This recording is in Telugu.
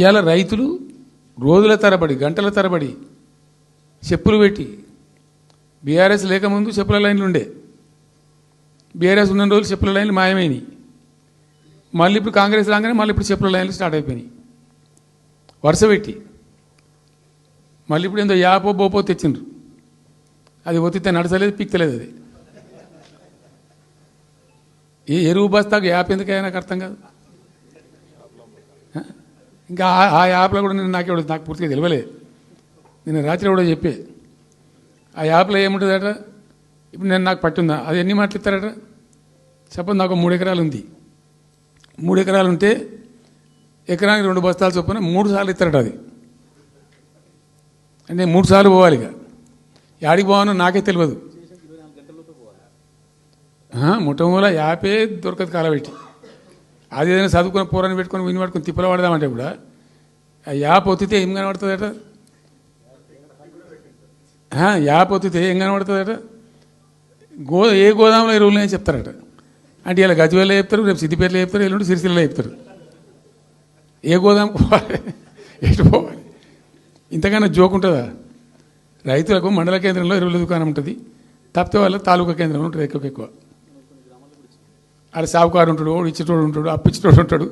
ఇవాళ రైతులు రోజుల తరబడి గంటల తరబడి చెప్పులు పెట్టి బీఆర్ఎస్ లేకముందు చెప్పుల లైన్లు ఉండే, బీఆర్ఎస్ ఉన్న రోజులు చెప్పుల లైన్లు మాయమైనవి. మళ్ళీ ఇప్పుడు కాంగ్రెస్ రాగానే మళ్ళీ ఇప్పుడు చెప్పుల లైన్లు స్టార్ట్ అయిపోయినాయి వరుస పెట్టి. మళ్ళీ ఇప్పుడు ఏందో యాపో బోపో తెచ్చిండ్రు, అది ఒత్తితే నడచలేదు, పిక్తలేదు. అది ఏ ఎరువు బస్తాకు యాప్ ఎందుకైనా నాకు అర్థం కాదు. ఇంకా ఆ యాప్లో కూడా నేను నాకు పూర్తిగా తెలియలేదు. నేను రాత్రి కూడా చెప్పే ఆ యాప్లో ఏముంటుందట. ఇప్పుడు నాకు పట్టుందా, అది ఎన్ని మాటలు ఇస్తారట. చెప్పండి, నాకు 3 ఎకరాలు ఉంది. 3 ఎకరాలు ఉంటే ఎకరానికి 2 బస్తాలు చొప్పున 3 సార్లు ఇస్తారట. అది అంటే 3 సార్లు పోవాలి. ఇక యాడికి పోవానో నాకే తెలియదు. మొట్టమొదటి యాపే దొరకదు కాలబెట్టి. అది ఏదైనా చదువుకుని పూరాన్ని పెట్టుకొని విని పట్టుకొని తిప్పలు పడదామంటే కూడా ఆ యాప్ ఒత్తితే ఏం కనబడుతుందట. యాప్ ఒత్తితే ఏం కనబడుతుందట. ఏ గోదాంలో ఎరువులు అని చెప్తారట. అంటే ఇలా గజ్వేల్లో చెప్తారు, రేపు సిద్దిపేటలో చెప్తారు, ఎల్లుండి సిరిసిల్లలో చెప్తారు. ఏ గోదాం పోవాలి, ఎటు పోవాలి. ఇంతకన్నా జోక్ ఉంటుందా? రైతులకు మండల కేంద్రంలో ఎరువుల దుకాణం ఉంటుంది, తప్పితే వాళ్ళ తాలూకా కేంద్రంలో ఉంటుంది ఎక్కువ. ఆడ సాగుకారు ఉంటాడు, ఇచ్చేటోడు ఉంటాడు, అప్పిచ్చేటోడు ఉంటాడు.